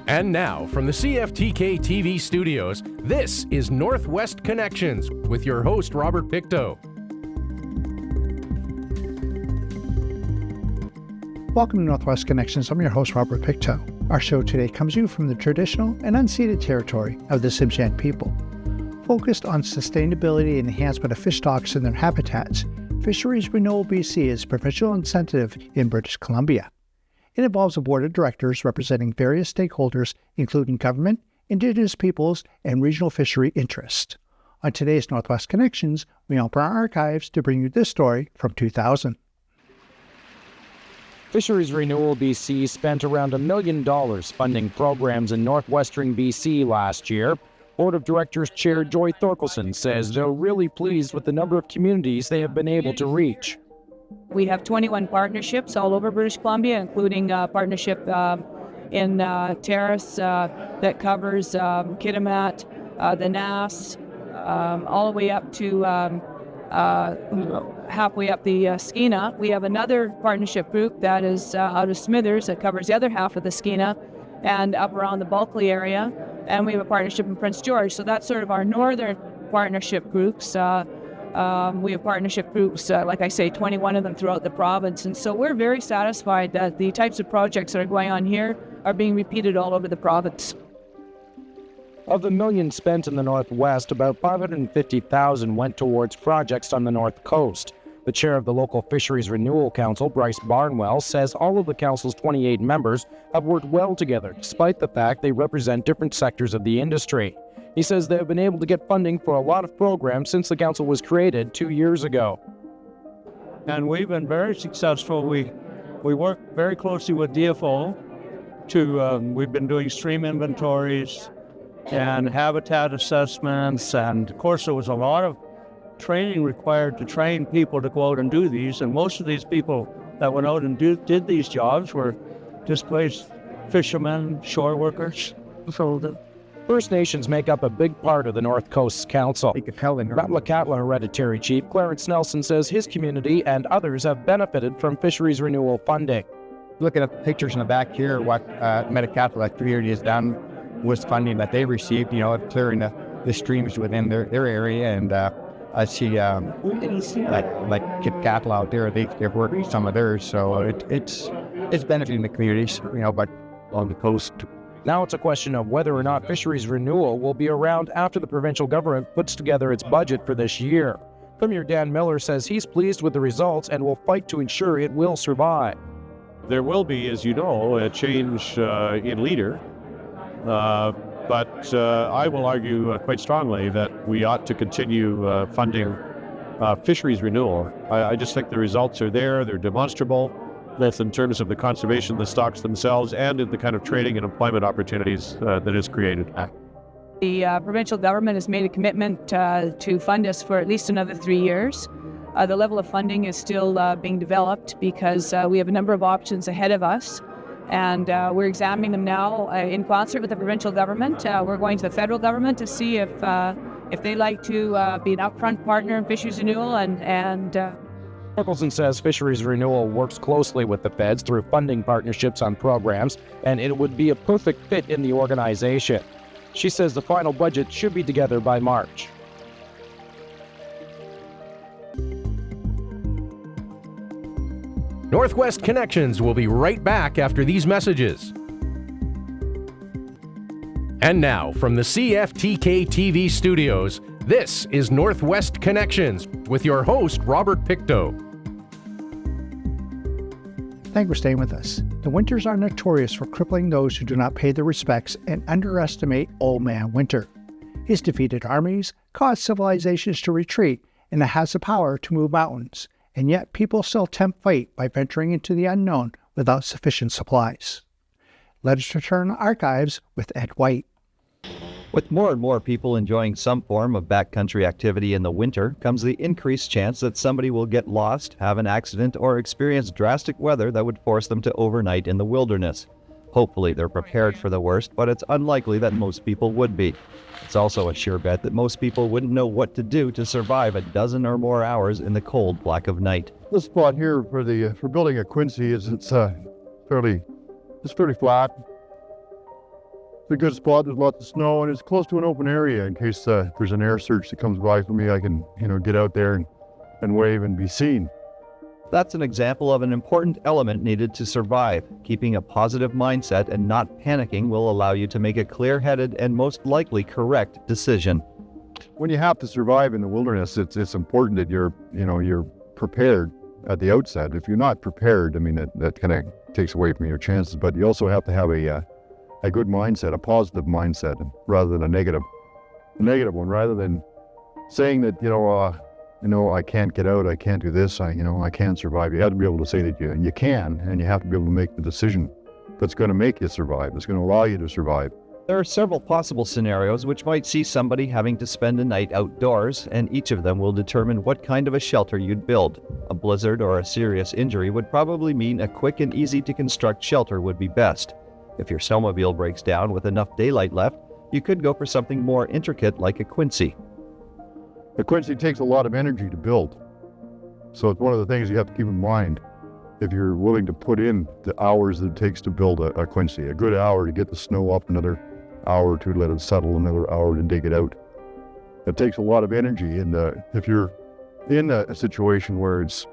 And now, from the CFTK TV studios, this is Northwest Connections with your host, Robert Pictou. Welcome to Northwest Connections. I'm your host, Robert Pictou. Our show today comes to you from the traditional and unceded territory of the Tsimshian people. Focused on sustainability and enhancement of fish stocks and their habitats, Fisheries Renewal BC is a provincial incentive in British Columbia. It involves a board of directors representing various stakeholders, including government, Indigenous peoples, and regional fishery interests. On today's Northwest Connections, we open our archives to bring you this story from 2000. Fisheries Renewal BC spent around $1 million funding programs in northwestern BC last year. Board of Directors Chair Joy Thorkelson says they're really pleased with the number of communities they have been able to reach. We have 21 partnerships all over British Columbia, including a partnership in Terrace that covers Kitimat, the Nass, all the way up to halfway up the Skeena. We have another partnership group that is out of Smithers that covers the other half of the Skeena and up around the Bulkley area. And we have a partnership in Prince George. So that's sort of our northern partnership groups. We have partnership groups, like I say, 21 of them throughout the province. And so we're very satisfied that the types of projects that are going on here are being repeated all over the province. Of the million spent in the Northwest, about $550,000 went towards projects on the North Coast. The chair of the local Fisheries Renewal Council, Bryce Barnwell, says all of the council's 28 members have worked well together, despite the fact they represent different sectors of the industry. He says they have been able to get funding for a lot of programs since the council was created 2 years ago. And we've been very successful. We work very closely with DFO we've been doing stream inventories and habitat assessments. And of course, there was a lot of training required to train people to go out and do these. And most of these people that went out and did these jobs were displaced fishermen, shore workers. First Nations make up a big part of the North Coast's council. Metlakatla Hereditary Chief Clarence says his community and others have benefited from fisheries renewal funding. Looking at the pictures in the back here, what Metlakatla community has done with funding that they received, clearing the streams within their area. And I see like Kitkatla out there, they've worked with some of theirs. So it's benefiting the communities, but on the coast. Now it's a question of whether or not fisheries renewal will be around after the provincial government puts together its budget for this year. Premier Dan Mueller says he's pleased with the results and will fight to ensure it will survive. There will be, as you know, a change in leader, but I will argue quite strongly that we ought to continue funding fisheries renewal. I just think the results are there, they're demonstrable, both in terms of the conservation of the stocks themselves and in the kind of trading and employment opportunities that is created. The provincial government has made a commitment to fund us for at least another 3 years. The level of funding is still being developed because we have a number of options ahead of us, and we're examining them now in concert with the provincial government. We're going to the federal government to see if they'd like to be an upfront partner in fisheries renewal and Thorkelson says Fisheries Renewal works closely with the feds through funding partnerships on programs, and it would be a perfect fit in the organization. She says the final budget should be together by March. Northwest Connections will be right back after these messages. And now, from the CFTK TV studios, this is Northwest Connections with your host, Robert Pictou. Thank you for staying with us. The winters are notorious for crippling those who do not pay their respects and underestimate Old Man Winter. His defeated armies caused civilizations to retreat, and it has the power to move mountains. And yet people still tempt fate by venturing into the unknown without sufficient supplies. Let us return to archives with Ed White. With more and more people enjoying some form of backcountry activity in the winter comes the increased chance that somebody will get lost, have an accident, or experience drastic weather that would force them to overnight in the wilderness. Hopefully they're prepared for the worst, but it's unlikely that most people would be. It's also a sure bet that most people wouldn't know what to do to survive a dozen or more hours in the cold black of night. This spot here for building a Quincy is fairly flat. It's a good spot. There's lots of snow, and it's close to an open area in case there's an air search that comes by for me. I can, get out there and wave and be seen. That's an example of an important element needed to survive. Keeping a positive mindset and not panicking will allow you to make a clear-headed and most likely correct decision. When you have to survive in the wilderness, it's important that you're prepared at the outset. If you're not prepared, that kind of takes away from your chances. But you also have to have a good mindset, a positive mindset, rather than a negative one. Rather than saying that I can't get out, I can't do this, I can't survive. You have to be able to say that you can, and you have to be able to make the decision that's going to make you survive. That's going to allow you to survive. There are several possible scenarios which might see somebody having to spend a night outdoors, and each of them will determine what kind of a shelter you'd build. A blizzard or a serious injury would probably mean a quick and easy to construct shelter would be best. If your snowmobile breaks down with enough daylight left, you could go for something more intricate like a quincy. A quincy takes a lot of energy to build. So it's one of the things you have to keep in mind if you're willing to put in the hours that it takes to build a quincy. A good hour to get the snow up, another hour or two to let it settle, another hour to dig it out. It takes a lot of energy, and if you're in a situation where it's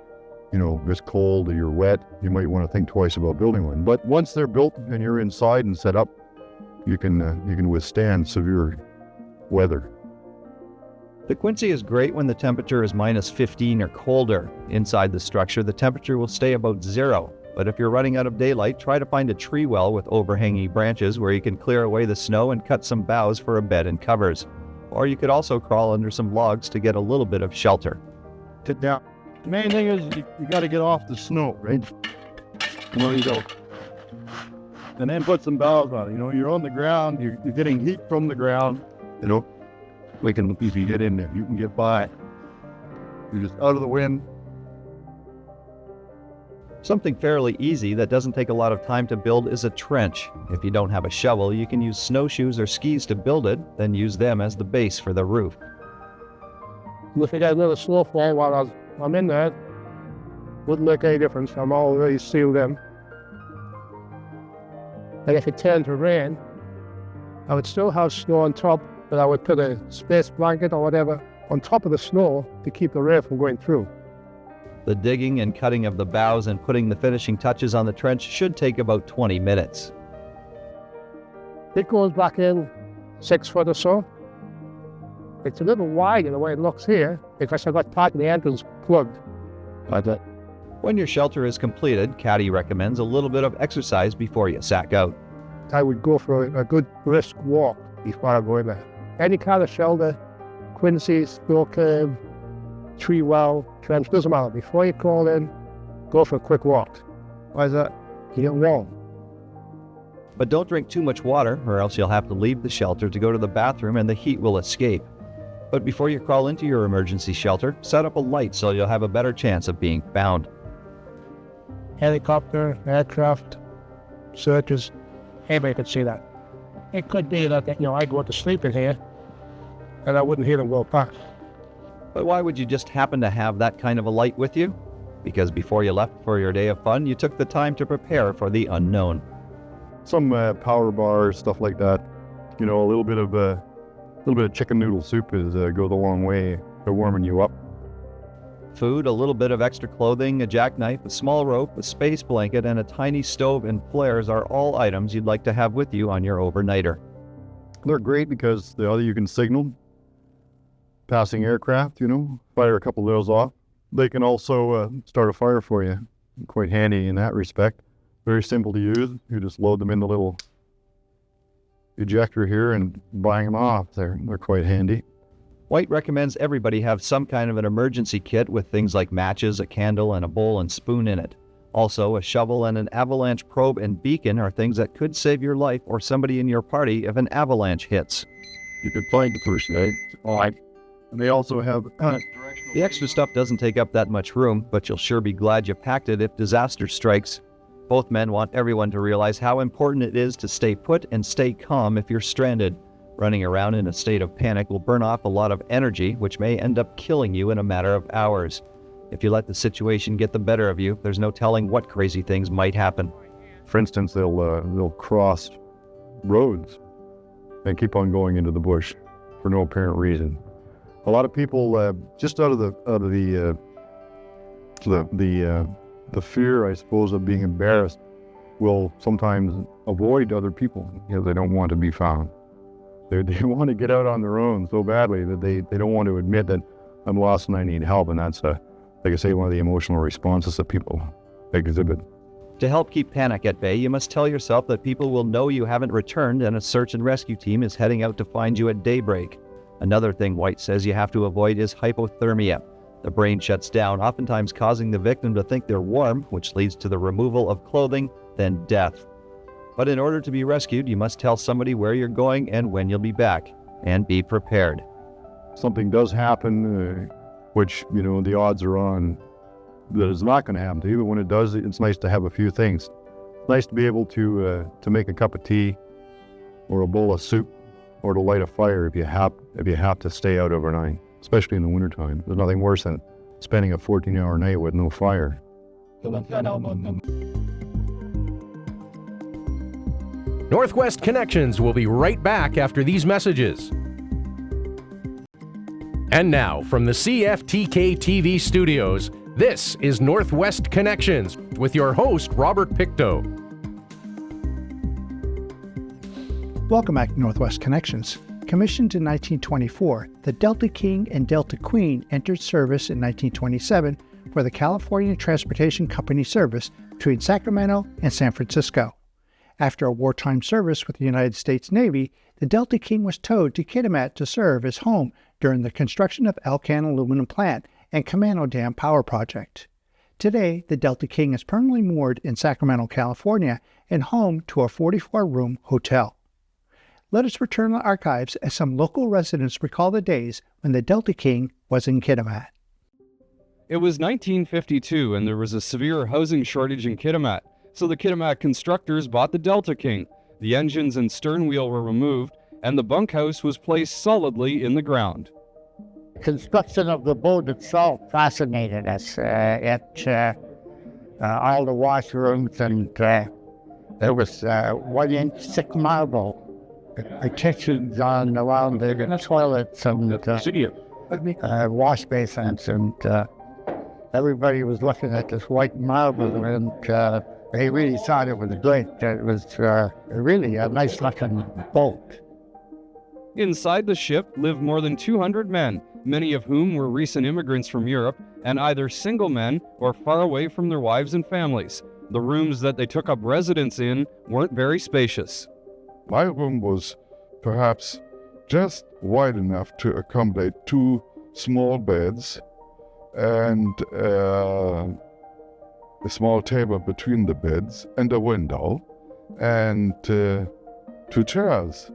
cold or you're wet, you might want to think twice about building one. But once they're built and you're inside and set up, you can withstand severe weather. The quincy is great when the temperature is minus 15 or colder. Inside the structure, the temperature will stay about 0. But if you're running out of daylight, try to find a tree well with overhanging branches where you can clear away the snow and cut some boughs for a bed and covers. Or you could also crawl under some logs to get a little bit of shelter. Sit down. The main thing is you got to get off the snow, right? There you go. And then put some boughs on it. You're on the ground, you're getting heat from the ground, We can easily get in there. You can get by. You're just out of the wind. Something fairly easy that doesn't take a lot of time to build is a trench. If you don't have a shovel, you can use snowshoes or skis to build it, then use them as the base for the roof. If you got a little snowfall while I'm in there, wouldn't make any difference. I'm already sealed in. And if it turned to rain, I would still have snow on top, but I would put a space blanket or whatever on top of the snow to keep the rain from going through. The digging and cutting of the boughs and putting the finishing touches on the trench should take about 20 minutes. It goes back in 6 foot or so. It's a little wide in the way it looks here because I got part of the entrance plugged. When your shelter is completed, Caddy recommends a little bit of exercise before you sack out. I would go for a good brisk walk before I go in there. Any kind of shelter, quincy, snow cave, tree well, trench, doesn't matter. Before you crawl in, go for a quick walk. Why is that? You get warm. But don't drink too much water, or else you'll have to leave the shelter to go to the bathroom and the heat will escape. But before you crawl into your emergency shelter, set up a light so you'll have a better chance of being found. Helicopter, aircraft, searches, anybody could see that. It could be that, I go to sleep in here and I wouldn't hear them go past. But why would you just happen to have that kind of a light with you? Because before you left for your day of fun, you took the time to prepare for the unknown. Some power bars, stuff like that. A little bit of chicken noodle soup goes a long way to warming you up. Food, a little bit of extra clothing, a jackknife, a small rope, a space blanket, and a tiny stove and flares are all items you'd like to have with you on your overnighter. They're great because you can signal passing aircraft, fire a couple of those off. They can also start a fire for you. Quite handy in that respect. Very simple to use. You just load them in the little ejector here and bang them off. They're quite handy. White recommends everybody have some kind of an emergency kit with things like matches, a candle, and a bowl and spoon in it. Also, a shovel and an avalanche probe and beacon are things that could save your life or somebody in your party if an avalanche hits. You could find the person, eh? Alright. And they also have The extra stuff doesn't take up that much room, but you'll sure be glad you packed it if disaster strikes. Both men want everyone to realize how important it is to stay put and stay calm if you're stranded. Running around in a state of panic will burn off a lot of energy, which may end up killing you in a matter of hours. If you let the situation get the better of you, there's no telling what crazy things might happen. For instance, they'll cross roads and keep on going into the bush for no apparent reason. A lot of people, just out of the fear, I suppose, of being embarrassed, will sometimes avoid other people because they don't want to be found. They want to get out on their own so badly that they don't want to admit that I'm lost and I need help, and that's, like I say, one of the emotional responses that people exhibit. To help keep panic at bay, you must tell yourself that people will know you haven't returned and a search and rescue team is heading out to find you at daybreak. Another thing White says you have to avoid is hypothermia. The brain shuts down, oftentimes causing the victim to think they're warm, which leads to the removal of clothing, then death. But in order to be rescued, you must tell somebody where you're going and when you'll be back, and be prepared. Something does happen, which, the odds are on that it's not going to happen to you, but when it does, it's nice to have a few things. It's nice to be able to make a cup of tea, or a bowl of soup, or to light a fire if you have to stay out overnight, especially in the wintertime. There's nothing worse than spending a 14-hour night with no fire. Northwest Connections will be right back after these messages. And now, from the CFTK TV studios, this is Northwest Connections with your host, Robert Pictou. Welcome back to Northwest Connections. Commissioned in 1924, the Delta King and Delta Queen entered service in 1927 for the California Transportation Company service between Sacramento and San Francisco. After a wartime service with the United States Navy, the Delta King was towed to Kitimat to serve as home during the construction of Elkan Aluminum Plant and Camano Dam Power Project. Today, the Delta King is permanently moored in Sacramento, California, and home to a 44-room hotel. Let us return to the archives as some local residents recall the days when the Delta King was in Kitimat. It was 1952 and there was a severe housing shortage in Kitimat, so the Kitimat constructors bought the Delta King. The engines and stern wheel were removed, and the bunkhouse was placed solidly in the ground. Construction of the boat itself fascinated us. All the washrooms, and there was 1-inch thick marble partitions on around the toilets and wash basins, and everybody was looking at this white marble, and they really thought it was great. It was really a nice looking boat. Inside the ship lived more than 200 men, many of whom were recent immigrants from Europe and either single men or far away from their wives and families. The rooms that they took up residence in weren't very spacious. My room was perhaps just wide enough to accommodate 2 small beds and a small table between the beds and a window and 2 chairs.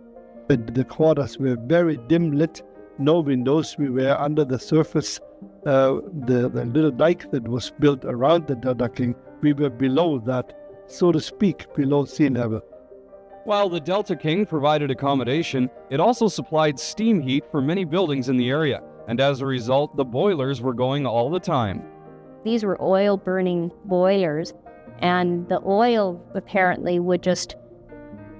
The quarters were very dim lit, no windows. We were under the surface. The little dike that was built around the Delta King, we were below that, so to speak, below sea level. While the Delta King provided accommodation, it also supplied steam heat for many buildings in the area, and as a result, the boilers were going all the time. These were oil-burning boilers, and the oil apparently would just,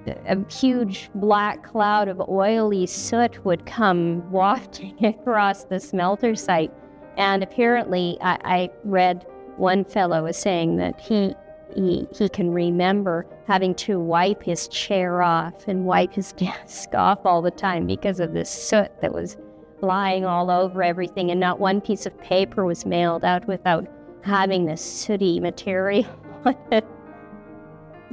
a huge black cloud of oily soot would come wafting across the smelter site. And apparently, I read one fellow was saying that he can remember having to wipe his chair off and wipe his desk off all the time because of this soot that was flying all over everything, and not one piece of paper was mailed out without having this sooty material on it.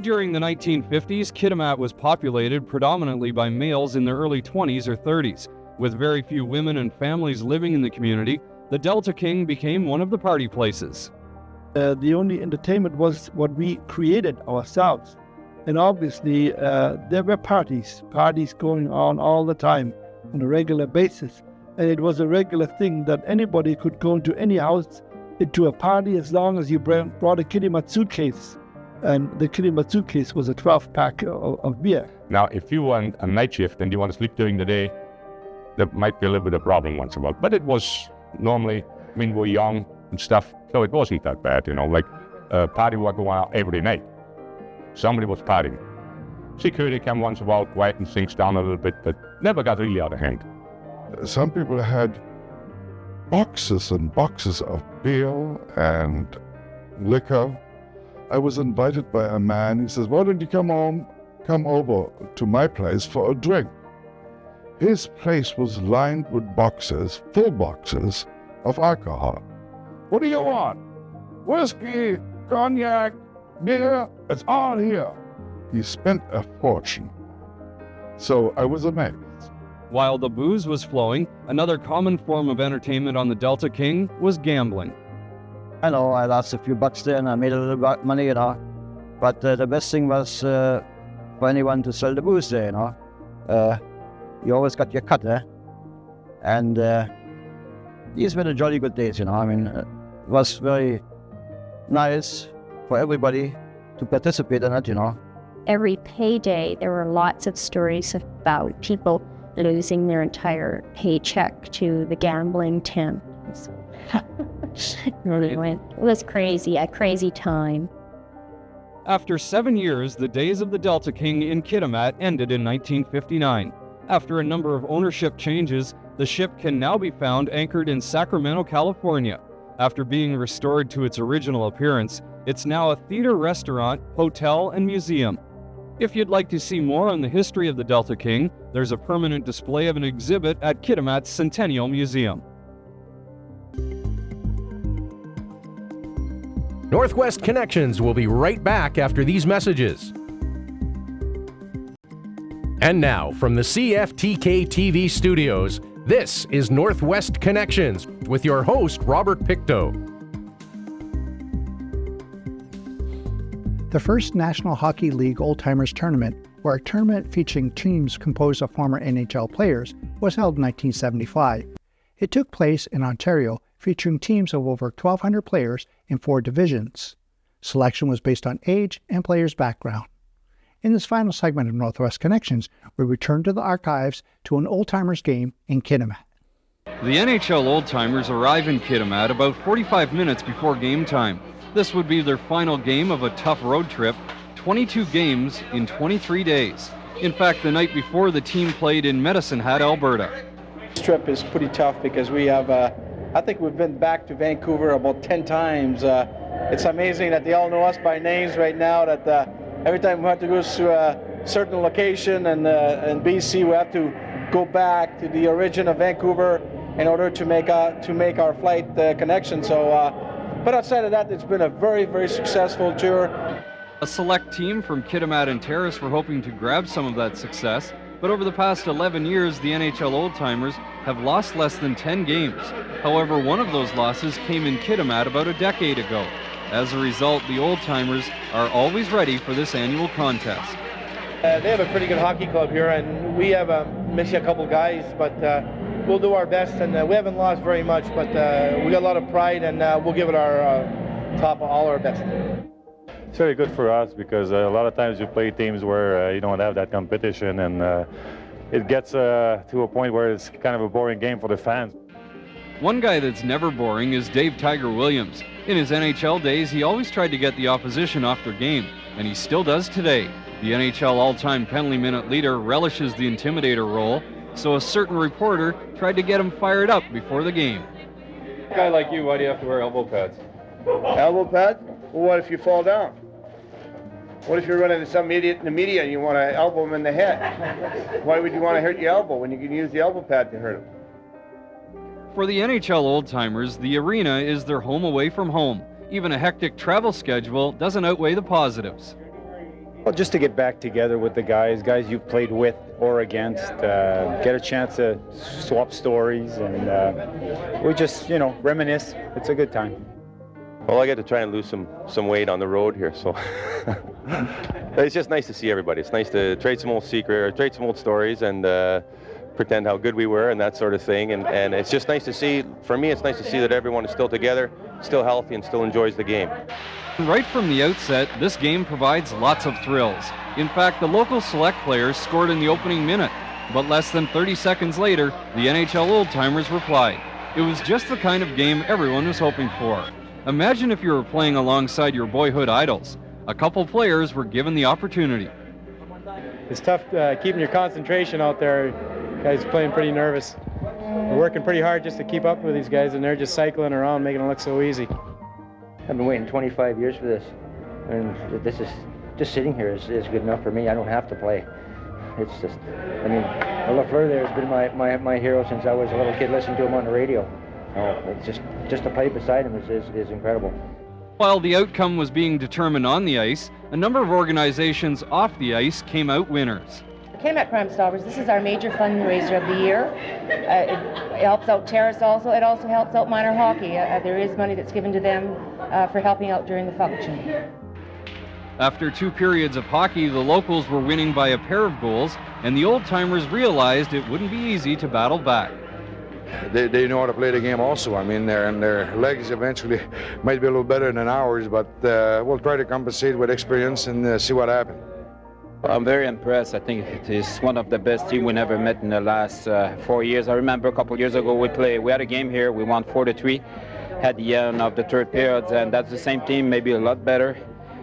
During the 1950s, Kitimat was populated predominantly by males in their early 20s or 30s. With very few women and families living in the community, the Delta King became one of the party places. The only entertainment was what we created ourselves. And obviously, there were parties going on all the time on a regular basis. And it was a regular thing that anybody could go into any house into a party as long as you brought a Kitimat suitcase. And the Kitimat suitcase was a 12-pack of beer. Now, if you want a night shift and you want to sleep during the day, that might be a little bit of a problem once in a while. But it was normally, we're young and stuff, so it wasn't that bad, like a party would go on every night. Somebody was partying. Security came once in a while, quieten things down a little bit, but never got really out of hand. Some people had boxes and boxes of beer and liquor. I was invited by a man. He says, "Why don't you come over to my place for a drink?" His place was lined with boxes, full boxes of alcohol. "What do you want? Whiskey, cognac, beer? It's all here." He spent a fortune. So I was amazed. While the booze was flowing, another common form of entertainment on the Delta King was gambling. I know I lost a few bucks there and I made a little bit money, you know. But the best thing was for anyone to sell the booze there, you know. You always got your cut there. And these were the jolly good days, you know. I mean, it was very nice for everybody to participate in it, you know. Every payday, there were lots of stories about people losing their entire paycheck to the gambling tent. It was crazy, a crazy time. After 7 years, the days of the Delta King in Kitimat ended in 1959. After a number of ownership changes, the ship can now be found anchored in Sacramento, California. After being restored to its original appearance, it's now a theater, restaurant, hotel, and museum. If you'd like to see more on the history of the Delta King, there's a permanent display of an exhibit at Kitimat's Centennial Museum. Northwest Connections will be right back after these messages. And now, from the CFTK TV studios, this is Northwest Connections with your host, Robert Pictou. The first National Hockey League Old Timers Tournament, or a tournament featuring teams composed of former NHL players, was held in 1975. It took place in Ontario, featuring teams of over 1,200 players in 4 divisions. Selection was based on age and players' background. In this final segment of Northwest Connections, we return to the archives to an Old Timers game in Kitimat. The NHL Old Timers arrive in Kitimat about 45 minutes before game time. This would be their final game of a tough road trip, 22 games in 23 days. In fact, the night before, the team played in Medicine Hat, Alberta. This trip is pretty tough because we have, I think we've been back to Vancouver about 10 times. It's amazing that they all know us by names right now, that every time we have to go to a certain location in BC, we have to go back to the origin of Vancouver in order to make our flight connection. So. But outside of that, it's been a very, very successful tour. A select team from Kitimat and Terrace were hoping to grab some of that success, but over the past 11 years, the NHL Old Timers have lost less than 10 games. However, one of those losses came in Kitimat about a decade ago. As a result, the Old Timers are always ready for this annual contest. They have a pretty good hockey club here, and we have missed a couple guys, but we'll do our best, and we haven't lost very much, but we got a lot of pride, and we'll give it our top, all our best. It's very good for us because a lot of times you play teams where you don't have that competition, and it gets to a point where it's kind of a boring game for the fans. One guy that's never boring is Dave Tiger Williams. In his NHL days, he always tried to get the opposition off their game, and he still does today. The NHL all-time penalty minute leader relishes the intimidator role, so a certain reporter tried to get him fired up before the game. A guy like you, why do you have to wear elbow pads? Elbow pads? Well, what if you fall down? What if you're running into some idiot in the media and you want to elbow him in the head? Why would you want to hurt your elbow when you can use the elbow pad to hurt him? For the NHL Old Timers, the arena is their home away from home. Even a hectic travel schedule doesn't outweigh the positives. Well, just to get back together with the guys you've played with or against, get a chance to swap stories, and we just, reminisce. It's a good time. Well, I get to try and lose some weight on the road here, so it's just nice to see everybody. It's nice to trade some old stories, and pretend how good we were and that sort of thing. And it's just nice to see, for me, it's nice to see that everyone is still together, still healthy, and still enjoys the game. Right from the outset, this game provides lots of thrills. In fact, the local select players scored in the opening minute, but less than 30 seconds later, the NHL Old Timers replied. It was just the kind of game everyone was hoping for. Imagine if you were playing alongside your boyhood idols. A couple players were given the opportunity. It's tough keeping your concentration out there. Guys playing pretty nervous. We're working pretty hard just to keep up with these guys, and they're just cycling around, making it look so easy. I've been waiting 25 years for this, and this is just sitting here is good enough for me. I don't have to play. It's just, I mean, Lafleur there has been my hero since I was a little kid listening to him on the radio. It's just to play beside him is incredible. While the outcome was being determined on the ice, a number of organizations off the ice came out winners. KMAC Crime Stoppers, this is our major fundraiser of the year. It helps out terrorists also. It also helps out minor hockey. There is money that's given to them for helping out during the function. After 2 periods of hockey, the locals were winning by a pair of goals, and the old-timers realized it wouldn't be easy to battle back. They know how to play the game also. I mean, their legs eventually might be a little better than ours, but we'll try to compensate with experience and see what happens. I'm very impressed. I think it is one of the best teams we never met in the last 4 years. I remember a couple of years ago we had a game here. We won 4-3 at the end of the third period, and that's the same team, maybe a lot better.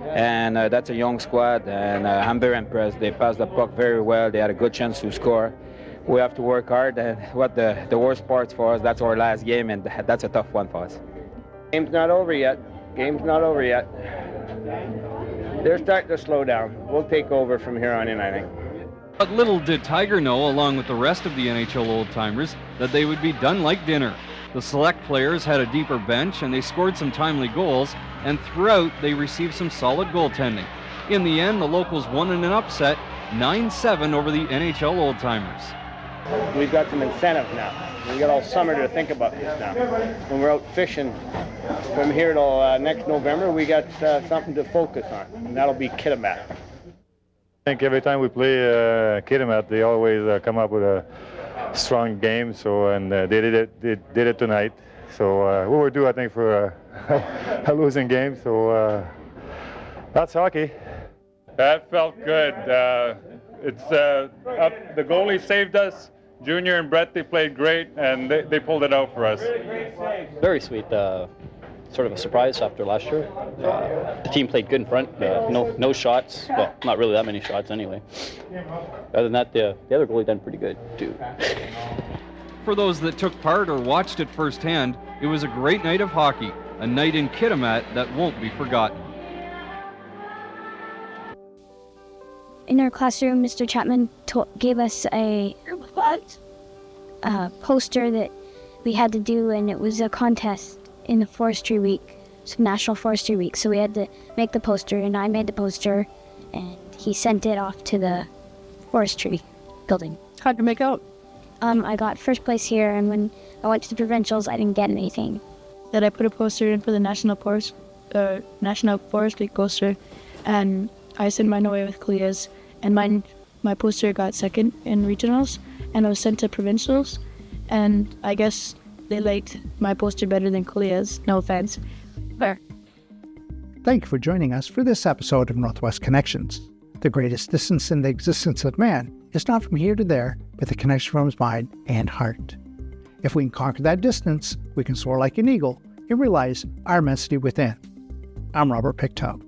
And that's a young squad, and I'm very impressed. They passed the puck very well. They had a good chance to score. We have to work hard, and what the worst part for us, that's our last game, and that's a tough one for us. Game's not over yet. Game's not over yet. They're starting to slow down. We'll take over from here on in, I think. But little did Tiger know, along with the rest of the NHL old-timers, that they would be done like dinner. The select players had a deeper bench, and they scored some timely goals, and throughout they received some solid goaltending. In the end, the locals won in an upset, 9-7 over the NHL old-timers. We've got some incentives now. We got all summer to think about this now. When we're out fishing from here till next November, we got something to focus on, and that'll be Kitimat. I think every time we play Kitimat, they always come up with a strong game. And they did it tonight. So we were due, I think, for a losing game. So that's hockey. That felt good. The goalie saved us. Junior and Brett, they played great, and they pulled it out for us. Very sweet. Sort of a surprise after last year. The team played good in front. No shots. Well, not really that many shots anyway. Other than that, the other goalie done pretty good too. For those that took part or watched it firsthand, it was a great night of hockey. A night in Kitimat that won't be forgotten. In our classroom, Mr. Chapman gave us a poster that we had to do, and it was a contest in the Forestry Week, so National Forestry Week. So we had to make the poster, and I made the poster, and he sent it off to the forestry building. How'd you make out? I got first place here, and when I went to the provincials, I didn't get anything. That I put a poster in for the National Forest Week poster, and I sent mine away with Clea's, and my poster got second in regionals, and I was sent to provincials, and I guess they liked my poster better than Clea's. No offense. Fair. Thank you for joining us for this episode of Northwest Connections. The greatest distance in the existence of man is not from here to there, but the connection from his mind and heart. If we can conquer that distance, we can soar like an eagle and realize our immensity within. I'm Robert Pictou.